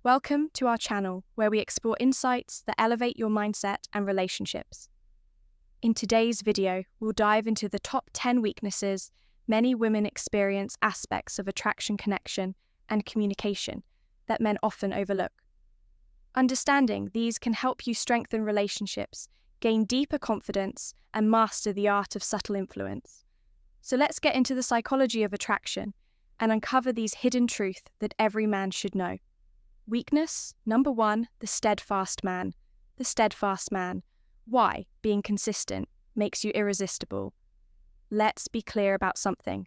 Welcome to our channel where we explore insights that elevate your mindset and relationships. In today's video, we'll dive into the top 10 weaknesses many women experience aspects of attraction, connection, and communication that men often overlook. Understanding these can help you strengthen relationships, gain deeper confidence, and master the art of subtle influence. So let's get into the psychology of attraction and uncover these hidden truths that every man should know. Weakness number 1, the steadfast man. The steadfast man. Why being consistent makes you irresistible? Let's be clear about something.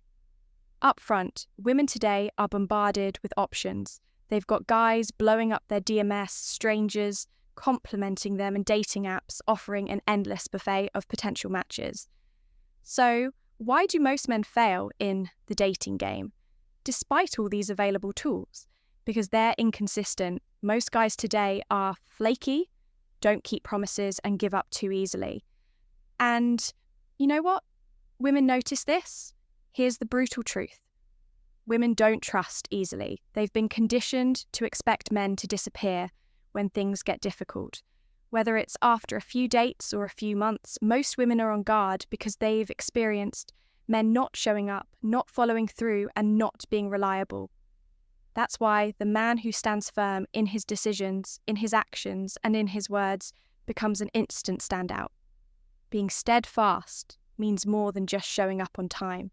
Up front, women today are bombarded with options. They've got guys blowing up their DMS, strangers complimenting them, and dating apps offering an endless buffet of potential matches. So, why do most men fail in the dating game, despite all these available tools? Because they're inconsistent. Most guys today are flaky, don't keep promises, and give up too easily. And you know what? Women notice this. Here's the brutal truth. Women don't trust easily. They've been conditioned to expect men to disappear when things get difficult. Whether it's after a few dates or a few months, most women are on guard because they've experienced men not showing up, not following through, and not being reliable. That's why the man who stands firm in his decisions, in his actions, and in his words becomes an instant standout. Being steadfast means more than just showing up on time.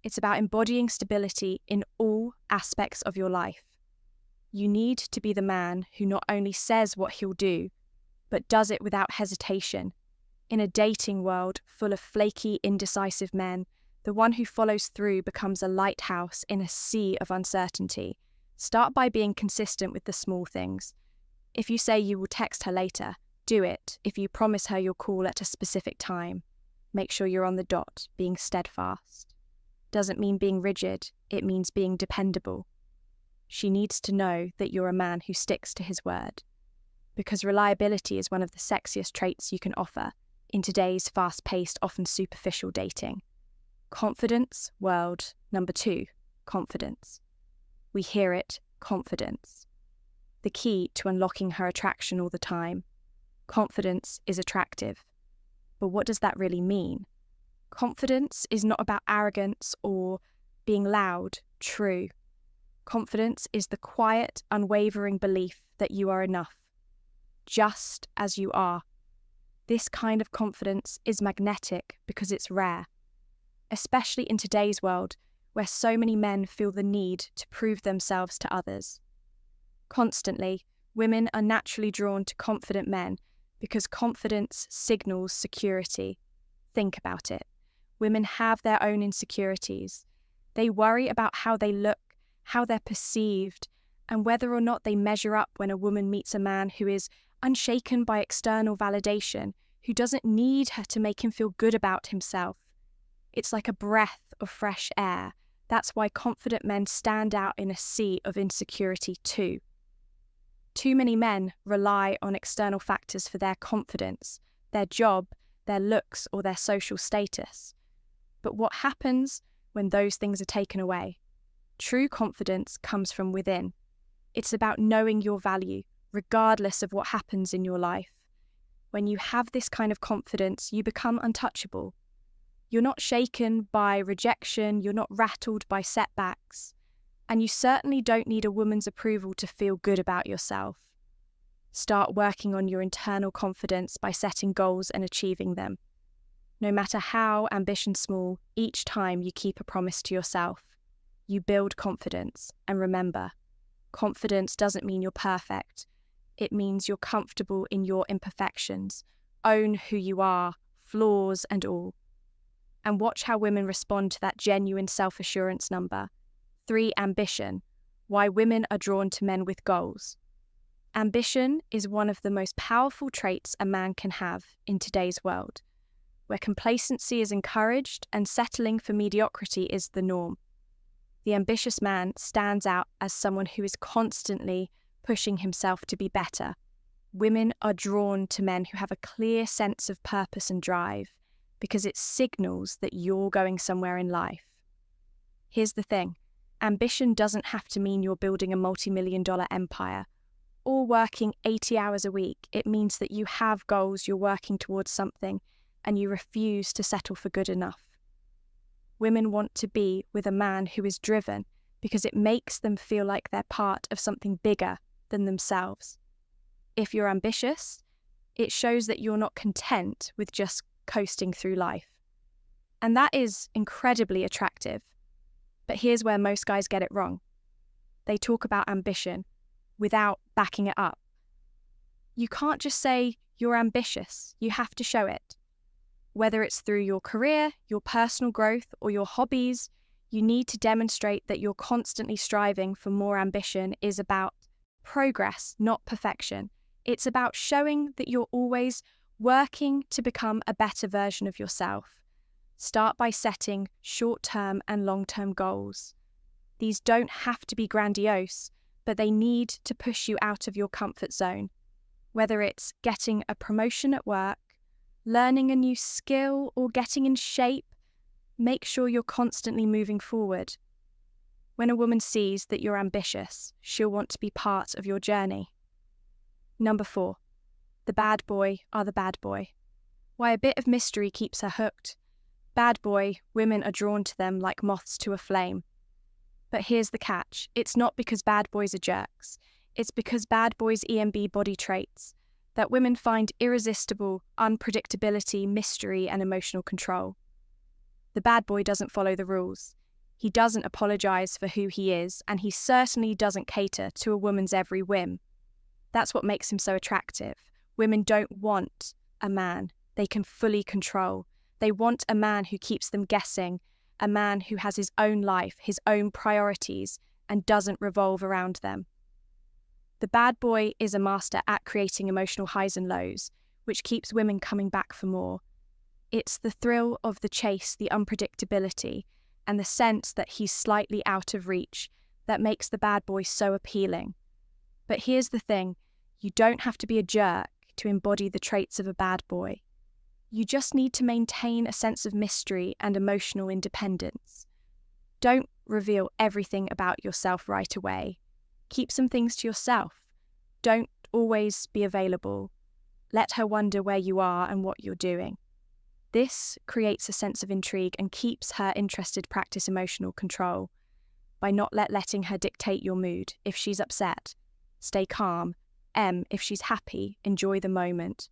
It's about embodying stability in all aspects of your life. You need to be the man who not only says what he'll do, but does it without hesitation. In a dating world full of flaky, indecisive men, the one who follows through becomes a lighthouse in a sea of uncertainty. Start by being consistent with the small things. If you say you will text her later, do it. If you promise her you'll call at a specific time, make sure you're on the dot, being steadfast. Doesn't mean being rigid, it means being dependable. She needs to know that you're a man who sticks to his word, because reliability is one of the sexiest traits you can offer in today's fast-paced, often superficial dating. Confidence, world. Number 2, confidence. We hear it, confidence. The key to unlocking her attraction all the time. Confidence is attractive. But what does that really mean? Confidence is not about arrogance or being loud, true. Confidence is the quiet, unwavering belief that you are enough, just as you are. This kind of confidence is magnetic because it's rare, especially in today's world where so many men feel the need to prove themselves to others. Constantly, women are naturally drawn to confident men because confidence signals security. Think about it. Women have their own insecurities. They worry about how they look, how they're perceived, and whether or not they measure up when a woman meets a man who is unshaken by external validation, who doesn't need her to make him feel good about himself. It's like a breath of fresh air. That's why confident men stand out in a sea of insecurity too. Too many men rely on external factors for their confidence, their job, their looks, or their social status. But what happens when those things are taken away? True confidence comes from within. It's about knowing your value, regardless of what happens in your life. When you have this kind of confidence, you become untouchable. You're not shaken by rejection, you're not rattled by setbacks, and you certainly don't need a woman's approval to feel good about yourself. Start working on your internal confidence by setting goals and achieving them. No matter how ambition small, each time you keep a promise to yourself, you build confidence. And remember, confidence doesn't mean you're perfect. It means you're comfortable in your imperfections. Own who you are, flaws and all. And watch how women respond to that genuine self-assurance number. 3, ambition. Why women are drawn to men with goals. Ambition is one of the most powerful traits a man can have in today's world, where complacency is encouraged and settling for mediocrity is the norm. The ambitious man stands out as someone who is constantly pushing himself to be better. Women are drawn to men who have a clear sense of purpose and drive, because it signals that you're going somewhere in life. Here's the thing. Ambition doesn't have to mean you're building a multi-million-dollar empire working 80 hours a week, it means that you have goals, you're working towards something, and you refuse to settle for good enough. Women want to be with a man who is driven because it makes them feel like they're part of something bigger than themselves. If you're ambitious, it shows that you're not content with just coasting through life. And that is incredibly attractive. But here's where most guys get it wrong. They talk about ambition without backing it up. You can't just say you're ambitious, you have to show it. Whether it's through your career, your personal growth, or your hobbies, you need to demonstrate that you're constantly striving for more ambition is about progress, not perfection. It's about showing that you're always working to become a better version of yourself. Start by setting short-term and long-term goals. These don't have to be grandiose, but they need to push you out of your comfort zone. Whether it's getting a promotion at work, learning a new skill, or getting in shape, make sure you're constantly moving forward. When a woman sees that you're ambitious, she'll want to be part of your journey. Number 4, the bad boy are the bad boy. Why a bit of mystery keeps her hooked. Bad boy, women are drawn to them like moths to a flame. But here's the catch. It's not because bad boys are jerks. It's because bad boys EMB body traits that women find irresistible: unpredictability, mystery, and emotional control. The bad boy doesn't follow the rules. He doesn't apologize for who he is, and he certainly doesn't cater to a woman's every whim. That's what makes him so attractive. Women don't want a man they can fully control. They want a man who keeps them guessing, a man who has his own life, his own priorities, and doesn't revolve around them. The bad boy is a master at creating emotional highs and lows, which keeps women coming back for more. It's the thrill of the chase, the unpredictability, and the sense that he's slightly out of reach that makes the bad boy so appealing. But here's the thing, you don't have to be a jerk to embody the traits of a bad boy. You just need to maintain a sense of mystery and emotional independence. Don't reveal everything about yourself right away. Keep some things to yourself. Don't always be available. Let her wonder where you are and what you're doing. This creates a sense of intrigue and keeps her interested. Practice emotional control by not letting her dictate your mood. If she's upset, stay calm. If she's happy, enjoy the moment,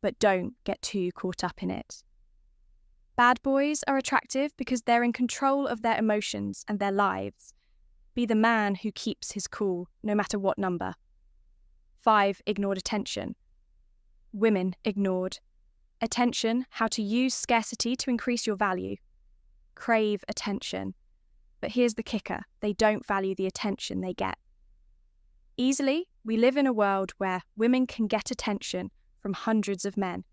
but don't get too caught up in it. Bad boys are attractive because they're in control of their emotions and their lives. Be the man who keeps his cool, no matter what number. 5, ignored attention. Women ignored. Attention, how to use scarcity to increase your value. Crave attention. But here's the kicker, they don't value the attention they get. Easily, we live in a world where women can get attention from hundreds of men.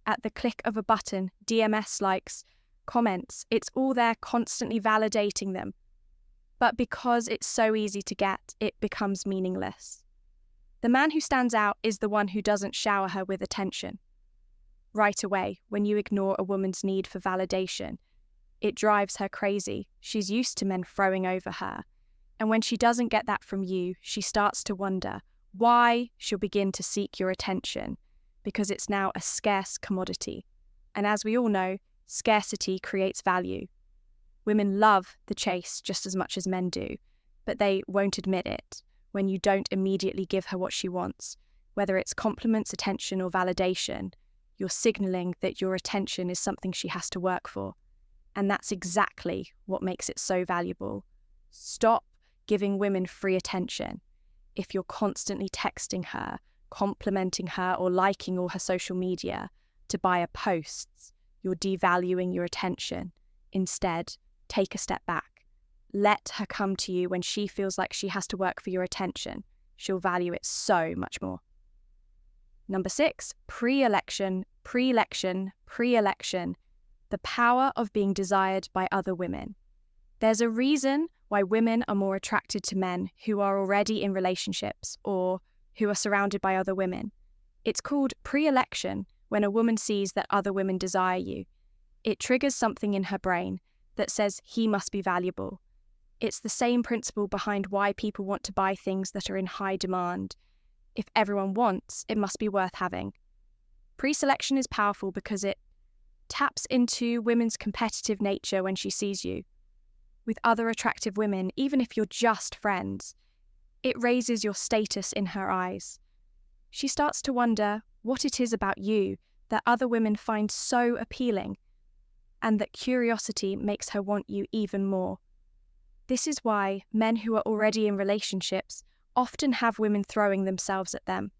At the click of a button, DMS likes, comments, it's all there constantly validating them. But because it's so easy to get, it becomes meaningless. The man who stands out is the one who doesn't shower her with attention. Right away, when you ignore a woman's need for validation, it drives her crazy. She's used to men throwing over her. And when she doesn't get that from you, she starts to wonder why. She'll begin to seek your attention, because it's now a scarce commodity. And as we all know, scarcity creates value. Women love the chase just as much as men do, but they won't admit it when you don't immediately give her what she wants. Whether it's compliments, attention, or validation, you're signaling that your attention is something she has to work for. And that's exactly what makes it so valuable. Stop giving women free attention. If you're constantly texting her, complimenting her, or liking all her social media to buy her posts, you're devaluing your attention. Instead, take a step back. Let her come to you when she feels like she has to work for your attention. She'll value it so much more. Number 6, pre-election. The power of being desired by other women. There's a reason why women are more attracted to men who are already in relationships or who are surrounded by other women. It's called pre-election when a woman sees that other women desire you. It triggers something in her brain that says he must be valuable. It's the same principle behind why people want to buy things that are in high demand. If everyone wants, it must be worth having. Pre-selection is powerful because it taps into women's competitive nature when she sees you with other attractive women, even if you're just friends. It raises your status in her eyes. She starts to wonder what it is about you that other women find so appealing, and that curiosity makes her want you even more. This is why men who are already in relationships often have women throwing themselves at them.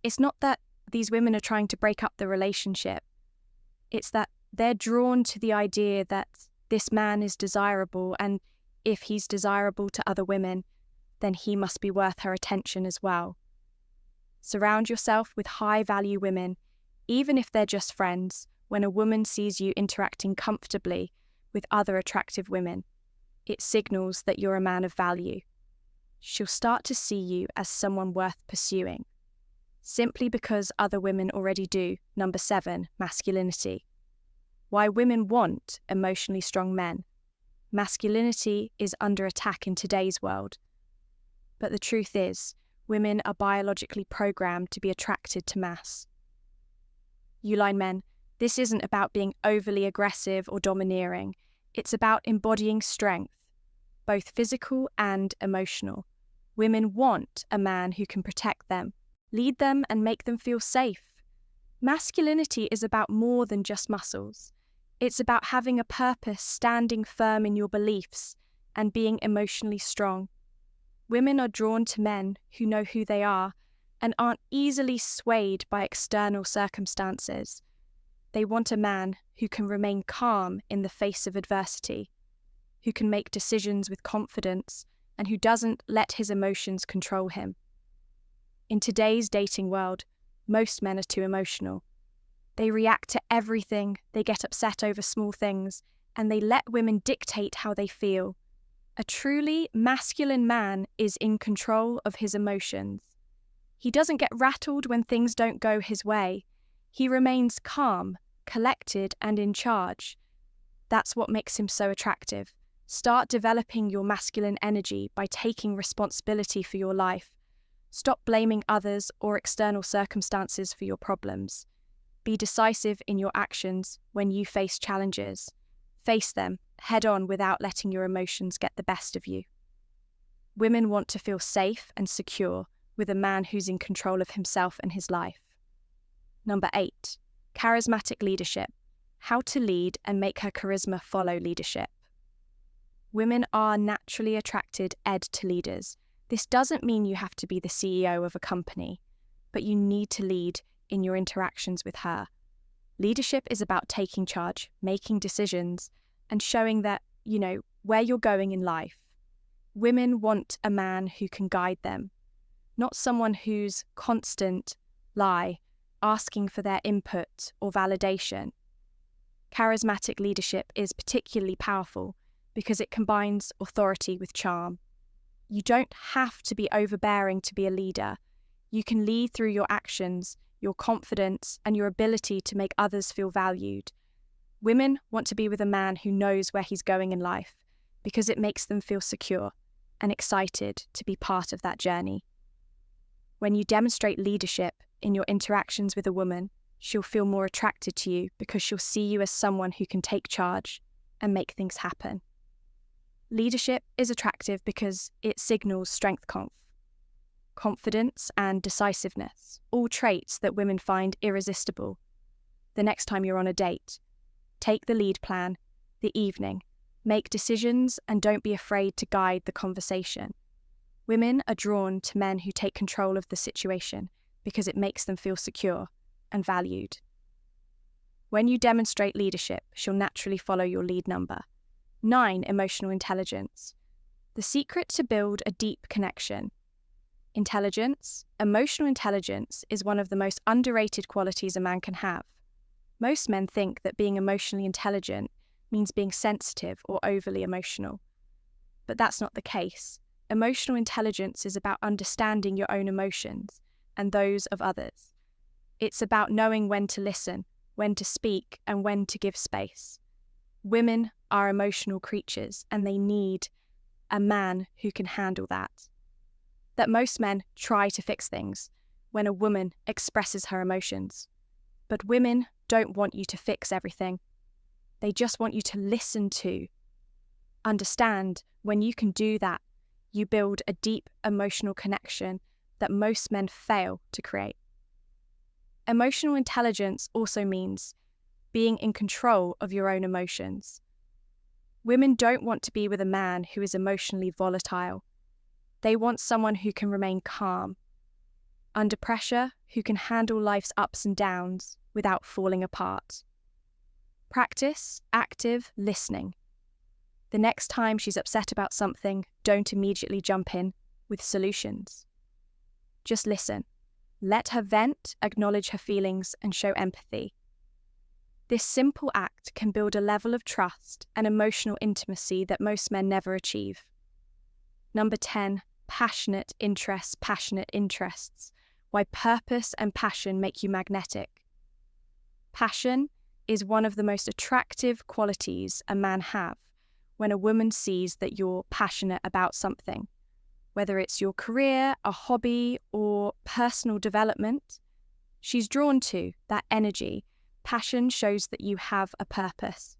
It's not that these women are trying to break up the relationship. It's that they're drawn to the idea that this man is desirable, and if he's desirable to other women, then he must be worth her attention as well. Surround yourself with high-value women, even if they're just friends. When a woman sees you interacting comfortably with other attractive women, it signals that you're a man of value. She'll start to see you as someone worth pursuing, simply because other women already do. Number 7, masculinity. Why women want emotionally strong men. Masculinity is under attack in today's world. But the truth is, women are biologically programmed to be attracted to mass. Uline men, this isn't about being overly aggressive or domineering. It's about embodying strength, both physical and emotional. Women want a man who can protect them, lead them, and make them feel safe. Masculinity is about more than just muscles. It's about having a purpose, standing firm in your beliefs, and being emotionally strong. Women are drawn to men who know who they are and aren't easily swayed by external circumstances. They want a man who can remain calm in the face of adversity, who can make decisions with confidence, and who doesn't let his emotions control him. In today's dating world, most men are too emotional. They react to everything, they get upset over small things, and they let women dictate how they feel. A truly masculine man is in control of his emotions. He doesn't get rattled when things don't go his way. He remains calm, collected, and in charge. That's what makes him so attractive. Start developing your masculine energy by taking responsibility for your life. Stop blaming others or external circumstances for your problems. Be decisive in your actions when you face challenges. Face them head on without letting your emotions get the best of you. Women want to feel safe and secure with a man who's in control of himself and his life. Number 8, charismatic leadership. How to lead and make her charisma follow leadership. Women are naturally attracted to leaders. This doesn't mean you have to be the CEO of a company, but you need to lead in your interactions with her. Leadership is about taking charge, making decisions, and showing that, where you're going in life. Women want a man who can guide them, not someone who's constant asking for their input or validation. Charismatic leadership is particularly powerful because it combines authority with charm. You don't have to be overbearing to be a leader. You can lead through your actions, your confidence, and your ability to make others feel valued. Women want to be with a man who knows where he's going in life because it makes them feel secure and excited to be part of that journey. When you demonstrate leadership in your interactions with a woman, she'll feel more attracted to you because she'll see you as someone who can take charge and make things happen. Leadership is attractive because it signals strength, confidence, and decisiveness, all traits that women find irresistible. The next time you're on a date, take the lead plan, the evening, make decisions, and don't be afraid to guide the conversation. Women are drawn to men who take control of the situation because it makes them feel secure and valued. When you demonstrate leadership, she'll naturally follow your lead number. 9, emotional intelligence. The secret to build a deep connection. Emotional intelligence is one of the most underrated qualities a man can have. Most men think that being emotionally intelligent means being sensitive or overly emotional. But that's not the case. Emotional intelligence is about understanding your own emotions and those of others. It's about knowing when to listen, when to speak, and when to give space. Women are emotional creatures, and they need a man who can handle that. that most men try to fix things when a woman expresses her emotions. But women don't want you to fix everything. They just want you to listen to. Understand, when you can do that, you build a deep emotional connection that most men fail to create. Emotional intelligence also means being in control of your own emotions. Women don't want to be with a man who is emotionally volatile. They want someone who can remain calm, under pressure, who can handle life's ups and downs without falling apart. Practice active listening. The next time she's upset about something, don't immediately jump in with solutions. Just listen. Let her vent, acknowledge her feelings, and show empathy. This simple act can build a level of trust and emotional intimacy that most men never achieve. Number 10, passionate interests. Why purpose and passion make you magnetic. Passion is one of the most attractive qualities a man have when a woman sees that you're passionate about something. Whether it's your career, a hobby, or personal development, she's drawn to that energy. Passion shows that you have a purpose,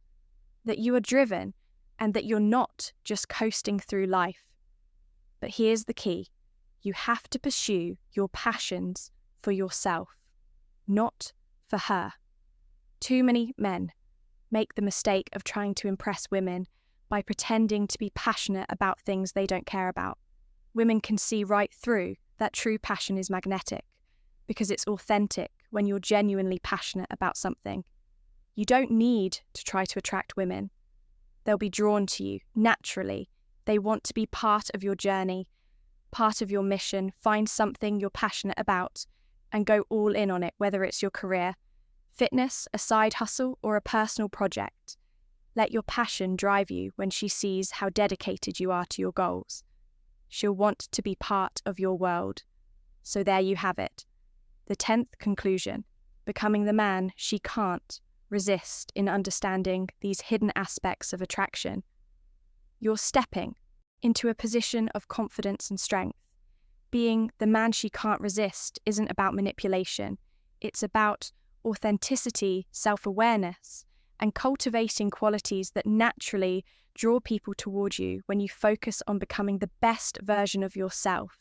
that you are driven, and that you're not just coasting through life. But here's the key. You have to pursue your passions for yourself, not for her. Too many men make the mistake of trying to impress women by pretending to be passionate about things they don't care about. Women can see right through that true passion is magnetic because it's authentic when you're genuinely passionate about something. You don't need to try to attract women. They'll be drawn to you naturally. They want to be part of your journey, part of your mission. Find something you're passionate about and go all in on it, whether it's your career, fitness, a side hustle, or a personal project. Let your passion drive you when she sees how dedicated you are to your goals. She'll want to be part of your world. So there you have it. The 10th conclusion, becoming the man she can't resist in understanding these hidden aspects of attraction. You're stepping into a position of confidence and strength. Being the man she can't resist isn't about manipulation. It's about authenticity, self-awareness, and cultivating qualities that naturally draw people toward you when you focus on becoming the best version of yourself,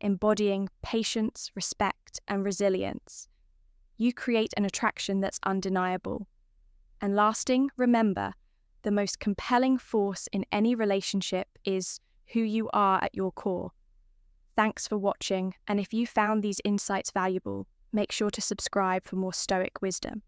embodying patience, respect, and resilience. You create an attraction that's undeniable. And lasting, remember, the most compelling force in any relationship is who you are at your core. Thanks for watching, and if you found these insights valuable, make sure to subscribe for more Stoic wisdom.